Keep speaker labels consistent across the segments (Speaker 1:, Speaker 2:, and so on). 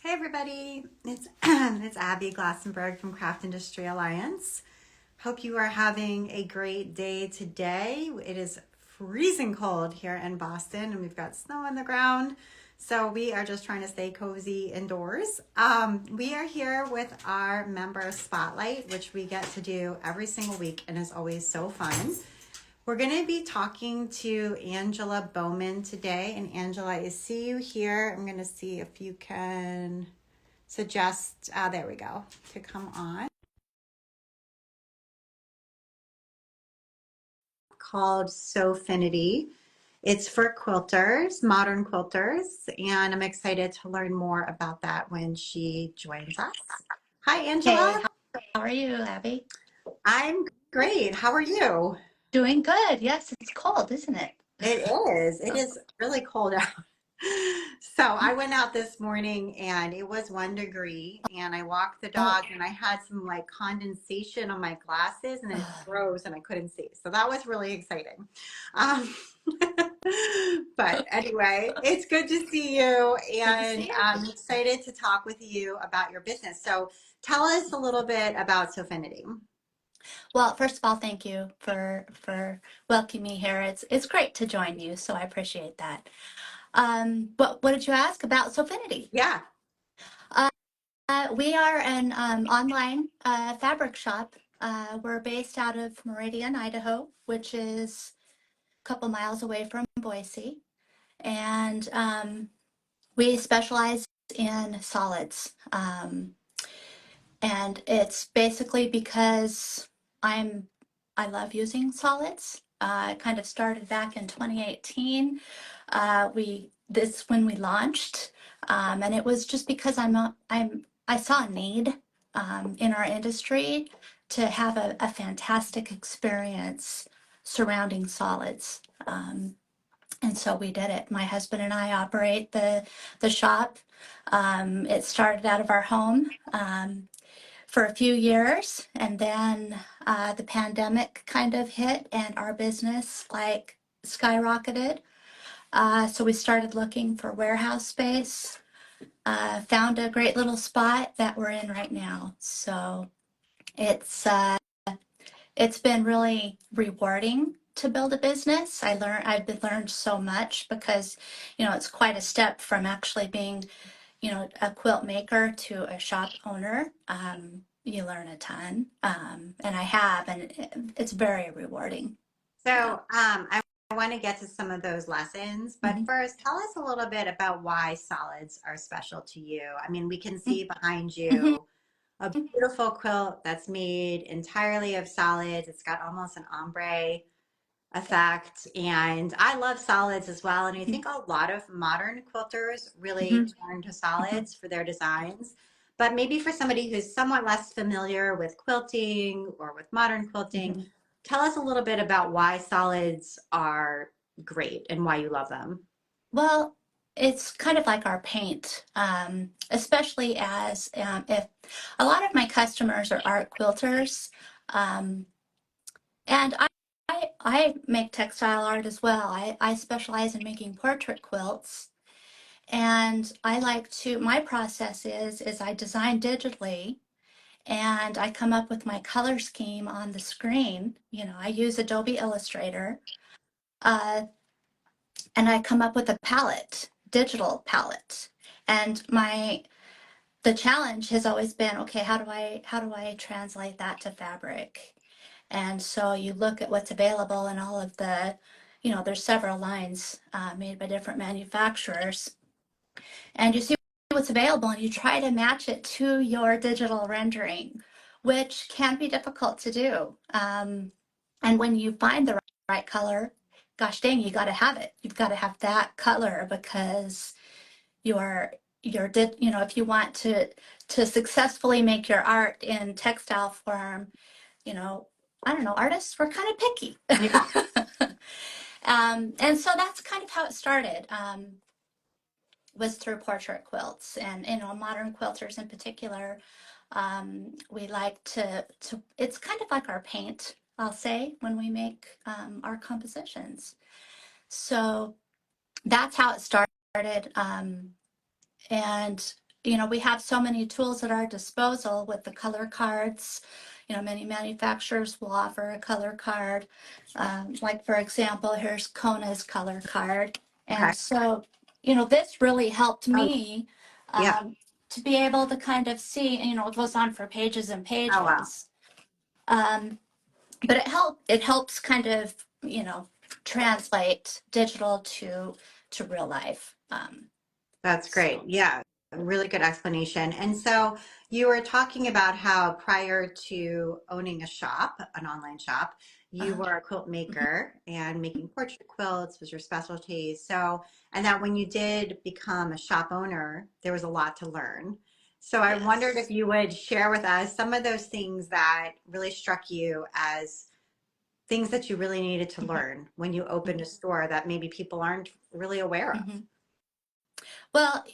Speaker 1: Hey everybody, it's it's Abby Glassenberg from Craft Industry Alliance. Hope you are having a great day today. It is freezing cold here in Boston and we've got snow on the ground. So we are just trying to stay cozy indoors. We are here with our member spotlight, which we get to do every single week and is always so fun. We're going to be talking to Angela Bowman today. And Angela, I see you here. I'm going to see if you can suggest, there we go, to come on. Called Sewfinity. It's for quilters, modern quilters, and I'm excited to learn more about that when she joins us. Hi,
Speaker 2: Hey,
Speaker 1: Angela.
Speaker 2: how are you, Abby?
Speaker 1: I'm great. How are you?
Speaker 2: Doing good. Yes, it's cold, isn't it?
Speaker 1: It is. It is really cold out. So I went out this morning and it was 1 degree and I walked the
Speaker 2: Oh,
Speaker 1: dog and I had some like condensation on my glasses and it froze and I couldn't see. So that was really exciting. Um, but anyway, it's good to see you
Speaker 2: good to
Speaker 1: and
Speaker 2: see you.
Speaker 1: I'm excited to talk with you about your business. So tell us a little bit about Sewfinity.
Speaker 2: Well, first of all, thank you for welcoming me here. It's great to join you, so I appreciate that. But what did you ask about Sewfinity?
Speaker 1: Yeah.
Speaker 2: Uh, we are an online fabric shop. We're based out of Meridian, Idaho, which is a couple miles away from Boise, and we specialize in solids. And it's basically because I'm I love using solids. It kind of started back in 2018. We this when we launched, and it was just because I saw a need in our industry to have a fantastic experience surrounding solids. And so we did it. My husband and I operate the shop. It started out of our home. For a few years, and then the pandemic kind of hit, and our business like skyrocketed. So we started looking for warehouse space. Found a great little spot that we're in right now. So it's uh, it's been really rewarding to build a business. I've been learned so much because it's quite a step from actually being a quilt maker to a shop owner. You learn a ton, and I have, and it's very rewarding. Yeah.
Speaker 1: I want to get to some of those lessons, but
Speaker 2: Mhm.
Speaker 1: first, tell us a little bit about why solids are special to you. I mean, we can see behind
Speaker 2: Mhm.
Speaker 1: you a beautiful quilt that's made entirely of solids. It's got almost an ombre effect, and I love solids as well. And I think a lot of modern quilters really
Speaker 2: Mhm.
Speaker 1: turn to
Speaker 2: Mhm.
Speaker 1: solids for their designs. But maybe for somebody who's somewhat less familiar with quilting or with modern quilting,
Speaker 2: Mhm.
Speaker 1: tell us a little bit about why solids are great and why you love them.
Speaker 2: Well, it's kind of like our paint, especially as if a lot of my customers are art quilters, um, and I make textile art as well. I specialize in making portrait quilts. And my process is I design digitally and I come up with my color scheme on the screen. I use Adobe Illustrator, uh, and I come up with a palette, digital palette. And the challenge has always been, okay, how do I translate that to fabric? And so you look at what's available and all of there's several lines made by different manufacturers, and you see what's available and you try to match it to your digital rendering, which can be difficult to do. And when you find the right color, gosh dang, you got to have it. You've got to have that color because if you want to successfully make your art in textile form, you know, I don't know, artists were kind of picky.
Speaker 1: Yeah.
Speaker 2: And so that's kind of how it started. Was through portrait quilts, and modern quilters in particular, we like to it's kind of like our paint, I'll say, when we make our compositions. So that's how it started, and we have so many tools at our disposal with the color cards. Many manufacturers will offer a color card. Like, for example, here's Kona's color card.
Speaker 1: Okay.
Speaker 2: And so, this really helped
Speaker 1: Oh,
Speaker 2: me
Speaker 1: yeah.
Speaker 2: to be able to kind of see, it goes on for pages and
Speaker 1: Oh, wow.
Speaker 2: pages. Um, but it helps kind of, translate digital to real life.
Speaker 1: That's great.
Speaker 2: So,
Speaker 1: Yeah, a really good explanation. And so you were talking about how prior to owning a shop, an online shop, you
Speaker 2: uh,
Speaker 1: were a quilt
Speaker 2: mhm,
Speaker 1: maker and making portrait quilts was your specialty. So, and that when you did become a shop owner, there was a lot to learn. So I wondered if
Speaker 2: yes.
Speaker 1: you would share with us some of those things that really struck you as things that you really needed to
Speaker 2: Mhm,
Speaker 1: learn when you opened a store that maybe people aren't really aware of.
Speaker 2: mhm. Well,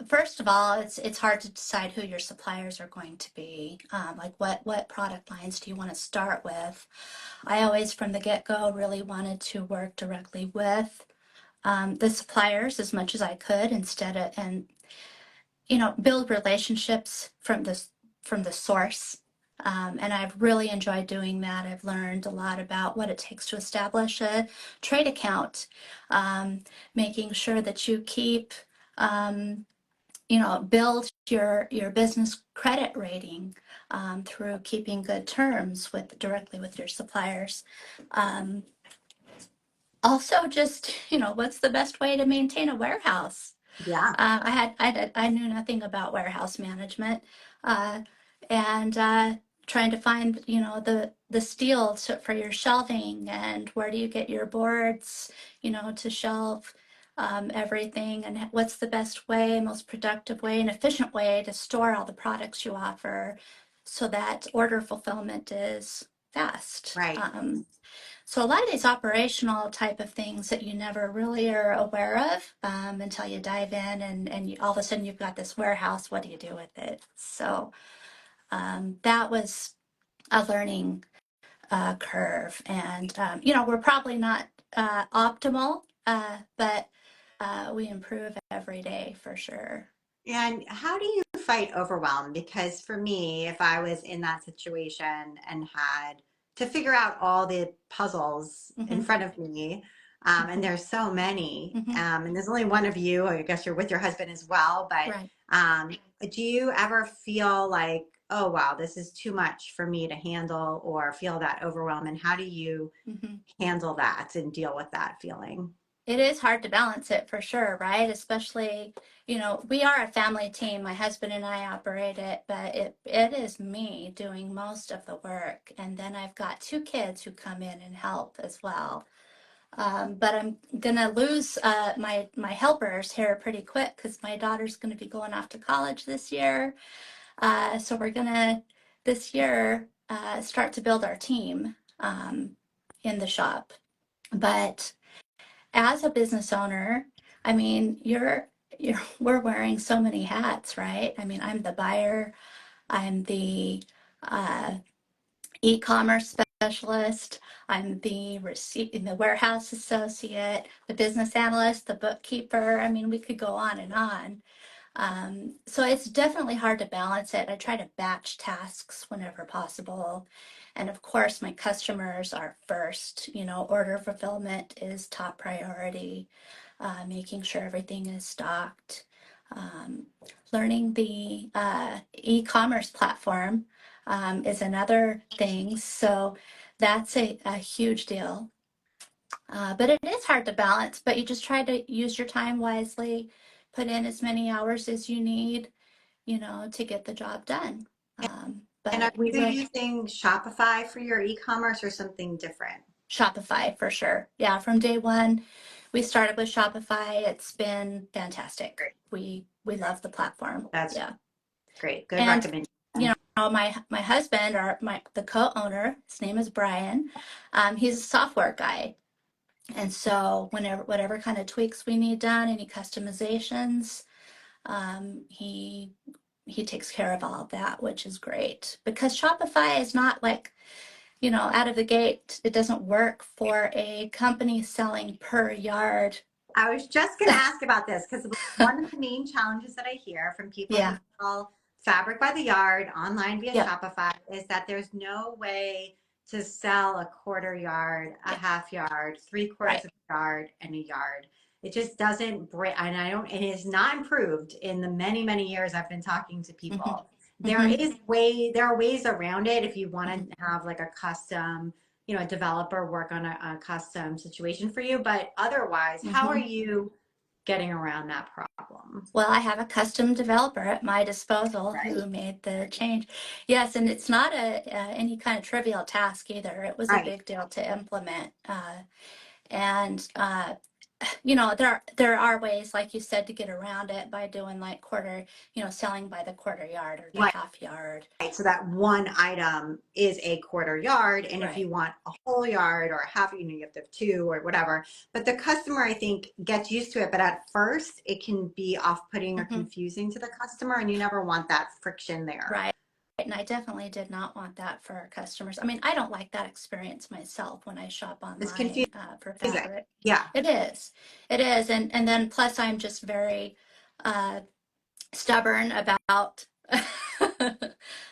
Speaker 2: first of all, it's hard to decide who your suppliers are going to be. Like, what product lines do you want to start with? I always, from the get-go, really wanted to work directly with the suppliers as much as I could, instead of, and build relationships from the source. And I've really enjoyed doing that. I've learned a lot about what it takes to establish a trade account, um, making sure that you keep, build your business credit rating through keeping good terms directly with your suppliers. Um, Also, just, what's the best way to maintain a warehouse?
Speaker 1: Yeah,
Speaker 2: I knew nothing about warehouse management, uh, and trying to find, the steel for your shelving, and where do you get your boards, to shelve everything, and what's the best way, most productive way, and efficient way to store all the products you offer, so that order fulfillment is fast.
Speaker 1: right.
Speaker 2: So a lot of these operational type of things that you never really are aware of until you dive in, and all of a sudden you've got this warehouse. What do you do with it? So that was a learning curve, and we're probably not optimal, but we improve every day for sure.
Speaker 1: And how do you fight overwhelm? Because for me, if I was in that situation and had to figure out all the puzzles in
Speaker 2: Hmm.
Speaker 1: front of me, and
Speaker 2: Hmm.
Speaker 1: there's so many,
Speaker 2: Hmm.
Speaker 1: and there's only one of you, I guess you're with your husband as well, but
Speaker 2: Right.
Speaker 1: do you ever feel like, oh, wow, this is too much for me to handle or feel that overwhelm? And how do you
Speaker 2: Hmm.
Speaker 1: handle that and deal with that feeling?
Speaker 2: It is hard to balance it for sure, right? Especially, we are a family team. My husband and I operate it, but it is me doing most of the work. And then I've got two kids who come in and help as well. But I'm gonna lose my helpers here pretty quick, because my daughter's gonna be going off to college this year. So we're gonna this year start to build our team in the shop. But as a business owner, I mean, we're wearing so many hats, right? I mean, I'm the buyer, I'm the uh, e-commerce specialist, I'm the warehouse associate, the business analyst, the bookkeeper. I mean, we could go on and on. So it's definitely hard to balance it. I try to batch tasks whenever possible. And of course, my customers are first. Order fulfillment is top priority, making sure everything is stocked. Um, Learning the e-commerce platform is another thing. So that's a huge deal. But it is hard to balance, but you just try to use your time wisely, put in as many hours as you need, to get the job done.
Speaker 1: And are
Speaker 2: But we
Speaker 1: you
Speaker 2: really,
Speaker 1: using Shopify for your e-commerce or something different?
Speaker 2: Shopify for sure. Yeah, from day one, we started with Shopify. It's been fantastic.
Speaker 1: Great.
Speaker 2: We love the platform.
Speaker 1: That's
Speaker 2: Yeah.
Speaker 1: great. Good
Speaker 2: And
Speaker 1: recommendation.
Speaker 2: my husband, or the co-owner, his name is Brian. He's a software guy. And so whatever kind of tweaks we need done, any customizations, he takes care of all of that, which is great, because Shopify is not like, out of the gate, it doesn't work for a company selling per yard
Speaker 1: I was just going to ask about this because one of the main challenges that I hear from people who
Speaker 2: Yeah.
Speaker 1: sell fabric by the yard online via
Speaker 2: Yep.
Speaker 1: Shopify is that there's no way to sell a quarter yard, a
Speaker 2: Yep.
Speaker 1: half yard, three quarters
Speaker 2: Right.
Speaker 1: of a yard, and a yard. It just doesn't break, and I don't, and it is not improved in the many, many years I've been talking to
Speaker 2: Mm-hmm.
Speaker 1: people.
Speaker 2: Mm-hmm.
Speaker 1: There are ways around it if you want
Speaker 2: Mm-hmm.
Speaker 1: to have like a custom, a developer work on a custom situation for you. But otherwise, how are
Speaker 2: Mm-hmm.
Speaker 1: you getting around that problem?
Speaker 2: Well, I have a custom developer at my disposal who
Speaker 1: Right.
Speaker 2: made the change. Yes, and it's not any kind of trivial task either. It was a
Speaker 1: Right.
Speaker 2: big deal to implement. And there are ways, like you said, to get around it by doing like quarter, selling by the quarter yard or the
Speaker 1: Right.
Speaker 2: half yard.
Speaker 1: So that one item is a quarter yard. And if
Speaker 2: Right.
Speaker 1: you want a whole yard or a half, you have to have two or whatever. But the customer, I think, gets used to it. But at first, it can be off-putting or
Speaker 2: Hmm.
Speaker 1: confusing to the customer, and you never want that friction there.
Speaker 2: Right. And I definitely did not want that for our customers. I mean, I don't like that experience myself when I shop
Speaker 1: It's
Speaker 2: online
Speaker 1: confusing.
Speaker 2: for fabric.
Speaker 1: Yeah,
Speaker 2: It is. It is. And then plus I'm just very uh, stubborn about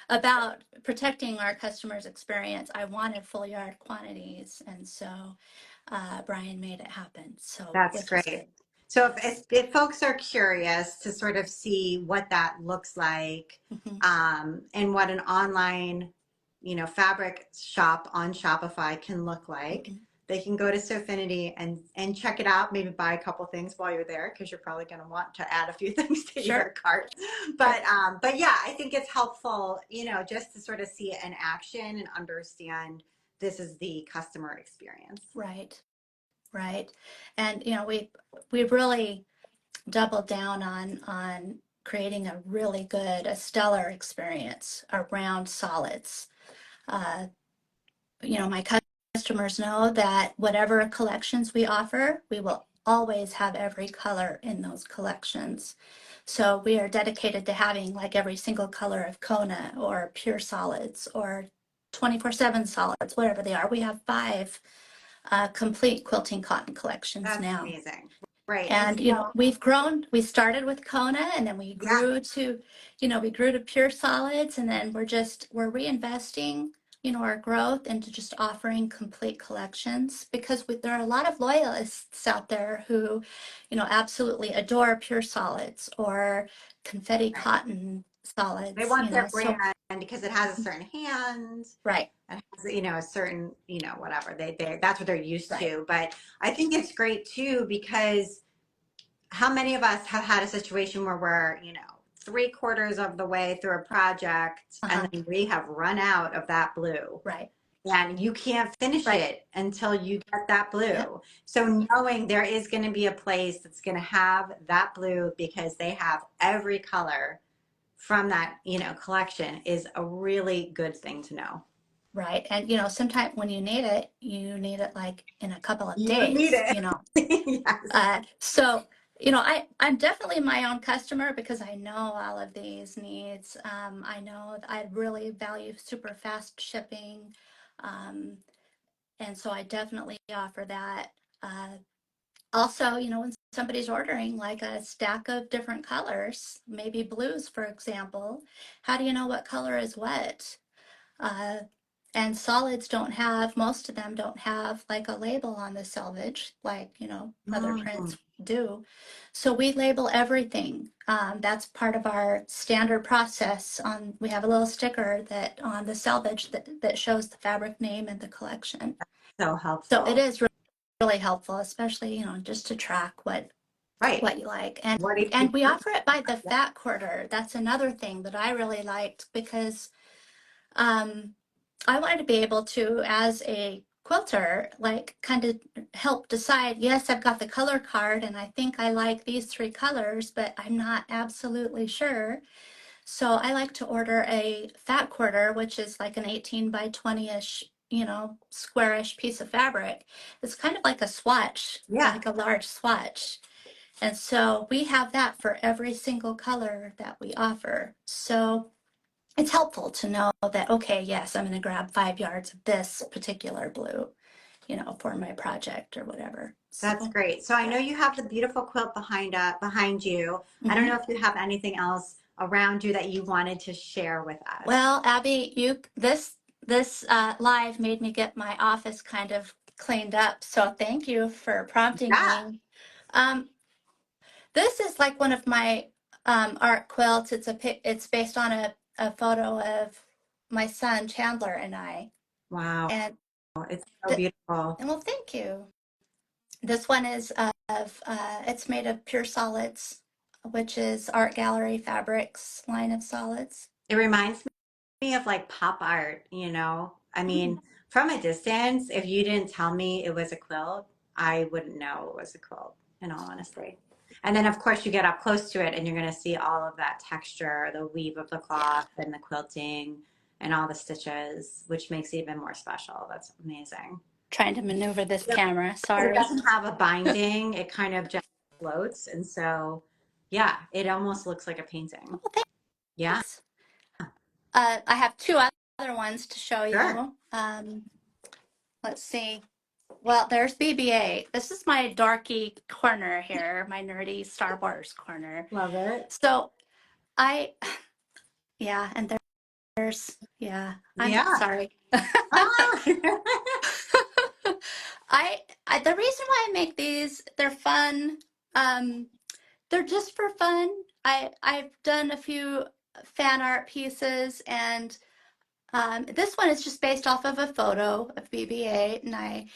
Speaker 2: about protecting our customers' experience. I wanted full yard quantities, and so Brian made it happen. So,
Speaker 1: that's
Speaker 2: which is
Speaker 1: great.
Speaker 2: good.
Speaker 1: So
Speaker 2: Yes.
Speaker 1: if folks are curious to sort of see what that looks like,
Speaker 2: Hmm.
Speaker 1: and what an online, fabric shop on Shopify can look like,
Speaker 2: Hmm.
Speaker 1: they can go to Sewfinity and check it out. Maybe buy a couple things while you're there because you're probably going to want to add a few things to
Speaker 2: Sure.
Speaker 1: your cart.
Speaker 2: Sure.
Speaker 1: But yeah, I think it's helpful, just to sort of see it in action and understand this is the customer experience.
Speaker 2: Right. Right. And we've really doubled down on creating a really good, a stellar experience around solids. Uh, my customers know that whatever collections we offer, we will always have every color in those collections. So we are dedicated to having like every single color of Kona or pure solids or 24/7 solids, whatever they are. We have five complete quilting cotton collections
Speaker 1: That's
Speaker 2: now.
Speaker 1: amazing. Right. And
Speaker 2: And
Speaker 1: so,
Speaker 2: we've grown. We started with Kona, and then we
Speaker 1: yeah,
Speaker 2: grew to, we grew to pure solids, and then we're reinvesting, our growth into just offering complete collections because there are a lot of loyalists out there who, absolutely adore pure solids or confetti
Speaker 1: right.
Speaker 2: cotton
Speaker 1: They
Speaker 2: solids.
Speaker 1: want their
Speaker 2: So
Speaker 1: brand because it has a certain hand
Speaker 2: right,
Speaker 1: and has, a certain, whatever that's what they're used
Speaker 2: right,
Speaker 1: to. But I think it's great too because how many of us have had a situation where we're, three quarters of the way through a project
Speaker 2: uh
Speaker 1: and
Speaker 2: huh,
Speaker 1: then we have run out of that blue
Speaker 2: right,
Speaker 1: and you can't finish
Speaker 2: right,
Speaker 1: it until you get that
Speaker 2: yep,
Speaker 1: blue. So knowing there is going to be a place that's going to have that blue because they have every color from that, collection is a really good thing to know.
Speaker 2: right. And sometimes when you need it like in a couple of
Speaker 1: You need
Speaker 2: days.
Speaker 1: it. Yes.
Speaker 2: So, I'm definitely my own customer because I know all of these needs. I know I really value super fast shipping. Um, and so I definitely offer that. Also, when somebody's ordering like a stack of different colors, maybe blues, for example, how do you know what color is what? Uh, and solids most of them don't have like a label on the selvage, like, other
Speaker 1: Mm,
Speaker 2: prints do. So we label everything. That's part of our standard process. We have a little sticker that on the selvage that shows the fabric name and the collection.
Speaker 1: so
Speaker 2: So it
Speaker 1: helpful.
Speaker 2: is really helpful, especially, just to track
Speaker 1: Right.
Speaker 2: what you like. And
Speaker 1: What if you,
Speaker 2: and we offer it by the fat quarter. That's another thing that I really liked because um, I wanted to be able to, as a quilter, like kind of help decide, yes, I've got the color card and I think I like these three colors, but I'm not absolutely sure. So I like to order a fat quarter, which is like an 18 by 20-ish, squarish piece of fabric. It's kind of like a swatch,
Speaker 1: yeah.
Speaker 2: like a large swatch. And so we have that for every single color that we offer. So it's helpful to know that, okay, yes, I'm going to grab 5 yards of this particular blue. for my project or whatever.
Speaker 1: That's
Speaker 2: So,
Speaker 1: great. So I know
Speaker 2: yeah.
Speaker 1: you have the beautiful quilt behind you. I don't
Speaker 2: hmm
Speaker 1: know if you have anything else around you that you wanted to share with us.
Speaker 2: Well, Abby, this live made me get my office kind of cleaned up. So thank you for prompting
Speaker 1: Yeah.
Speaker 2: me. Um, this is like one of my art quilts. It's based on a photo of my son Chandler and I.
Speaker 1: Wow.
Speaker 2: And
Speaker 1: It's so
Speaker 2: th-
Speaker 1: beautiful.
Speaker 2: well, thank you. This one is it's made of pure solids, which is Art Gallery Fabrics line of solids.
Speaker 1: It reminds me of like pop art, you know? I
Speaker 2: Mhm.
Speaker 1: mean, from a distance, if you didn't tell me it was a quilt, I wouldn't know it was a quilt, in all honesty. And then, of course, you get up close to it and you're going to see all of that texture, the weave of the
Speaker 2: Yeah,
Speaker 1: cloth and the quilting and all the stitches, which makes it even more special. That's amazing.
Speaker 2: trying to maneuver this
Speaker 1: Yep.
Speaker 2: camera.
Speaker 1: It
Speaker 2: Sorry.
Speaker 1: doesn't have a binding, it kind of just floats. And so, yeah, it almost looks like a painting.
Speaker 2: Oh,
Speaker 1: Yeah,
Speaker 2: thanks. I have two other ones to show
Speaker 1: sure.
Speaker 2: you. Let's see. Well, there's BB-8. This is my darky corner here, my nerdy Star Wars corner.
Speaker 1: Love it.
Speaker 2: So I, yeah, and yeah, I'm
Speaker 1: Yeah.
Speaker 2: sorry.
Speaker 1: Ah.
Speaker 2: The reason why I make these, they're fun. Um, they're just for fun. I've done a few fan art pieces, and this one is just based off of a photo of BB-8, and I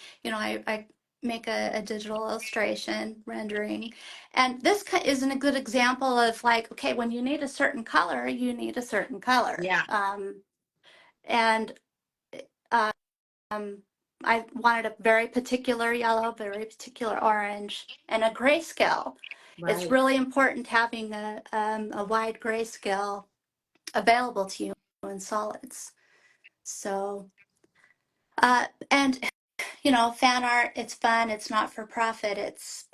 Speaker 2: make a digital illustration rendering, and this isn't a good example of like, okay, when you need a certain color, you need a certain color,
Speaker 1: Yeah,
Speaker 2: and um, I wanted a very particular yellow, very particular orange, and a grayscale. It's
Speaker 1: right,
Speaker 2: really important having a wide grayscale available to you in solids. So, and fan art, it's fun. It's not for profit. It's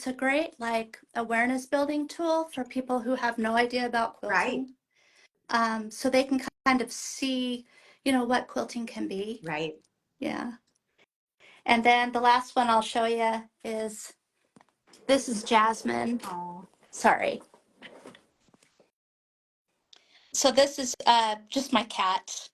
Speaker 2: a great like awareness building tool for people who have no idea about
Speaker 1: right,
Speaker 2: quilting. So they can kind of see, what quilting can be.
Speaker 1: right.
Speaker 2: Yeah. And then the last one I'll show you is this is Jasmine.
Speaker 1: Oh,
Speaker 2: Sorry. So this is just my cat,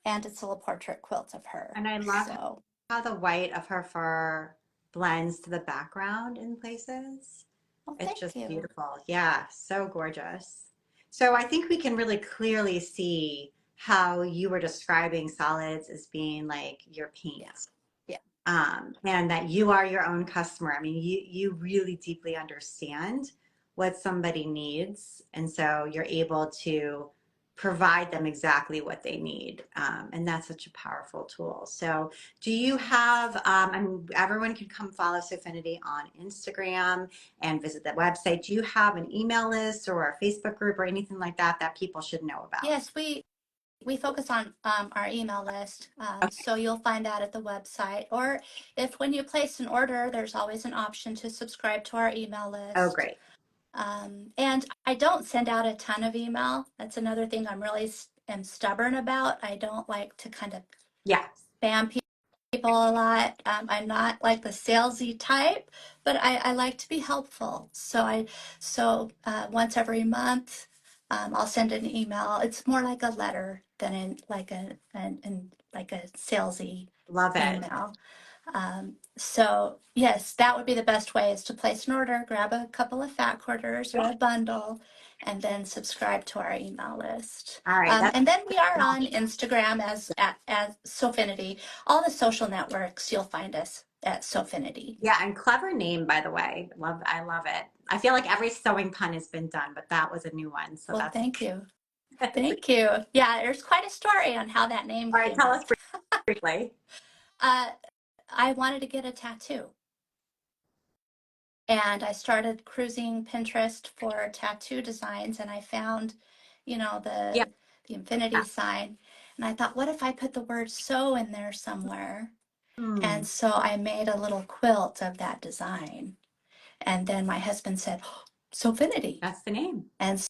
Speaker 2: and it's a little portrait quilt of her.
Speaker 1: and I love
Speaker 2: So,
Speaker 1: how the white of her fur blends to the background in places.
Speaker 2: well,
Speaker 1: It's
Speaker 2: thank
Speaker 1: just
Speaker 2: you.
Speaker 1: beautiful. Yeah, so gorgeous. So I think we can really clearly see how you were describing solids as being like your
Speaker 2: Yeah.
Speaker 1: paint.
Speaker 2: Yeah.
Speaker 1: And that you are your own customer. I mean, you really deeply understand what somebody needs, and so you're able to provide them exactly what they need, and that's such a powerful tool. So, do you have? I mean, everyone can come follow Sewfinity on Instagram and visit the website. Do you have an email list or a Facebook group or anything like that that people should know about?
Speaker 2: Yes, we focus on our email list,
Speaker 1: Okay.
Speaker 2: so you'll find that at the website. Or if when you place an order, there's always an option to subscribe to our email
Speaker 1: Oh,
Speaker 2: list.
Speaker 1: great.
Speaker 2: And I don't send out a ton of email. That's another thing I'm really am stubborn about. I don't like to kind of
Speaker 1: Yeah.
Speaker 2: spam people a lot. I'm not like the salesy type, but I like to be helpful. So once every month, I'll send an email. It's more like a letter than like a salesy
Speaker 1: Love it.
Speaker 2: email. So yes, that would be the best way is to place an order, grab a couple of fat quarters or
Speaker 1: Yeah.
Speaker 2: a bundle, and then subscribe to our email list.
Speaker 1: All right. That's
Speaker 2: And then we are on Instagram as Sewfinity. All the social networks, you'll find us at Sewfinity.
Speaker 1: Yeah, and clever name, by the way. I love it. I feel like every sewing pun has been done, but that was a new one. So
Speaker 2: Well,
Speaker 1: that's
Speaker 2: thank you. Thank you. Yeah, there's quite a story on how that name
Speaker 1: all right.
Speaker 2: came
Speaker 1: Tell us
Speaker 2: up.
Speaker 1: briefly.
Speaker 2: Uh, I wanted to get a tattoo. And I started cruising Pinterest for tattoo designs, and I found,
Speaker 1: Yeah.
Speaker 2: the infinity sign. And I thought, what if I put the word "so" in there somewhere?
Speaker 1: Hmm.
Speaker 2: And so I made a little quilt of that design. And then my husband said, oh, "Sewfinity."
Speaker 1: That's the name.
Speaker 2: And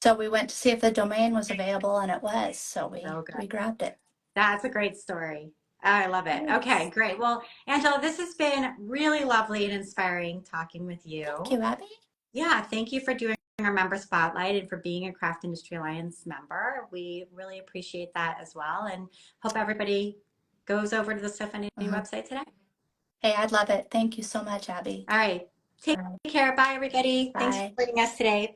Speaker 2: so we went to see if the domain was available, and it was. So we
Speaker 1: So good.
Speaker 2: we grabbed it.
Speaker 1: That's a great story. I love it. Okay,
Speaker 2: Yes.
Speaker 1: great. Well, Angela, this has been really lovely and inspiring talking with
Speaker 2: Thank
Speaker 1: you.
Speaker 2: you, Abby.
Speaker 1: Yeah, thank you for doing our member spotlight and for being a Craft Industry Alliance member. We really appreciate that as well, and hope everybody goes over to the Sewfinity
Speaker 2: Hmm.
Speaker 1: website today.
Speaker 2: Hey, I'd love it. Thank you so much, Abby.
Speaker 1: All right, take
Speaker 2: All right.
Speaker 1: care. Bye, everybody. Thanks for
Speaker 2: Bye.
Speaker 1: joining us today.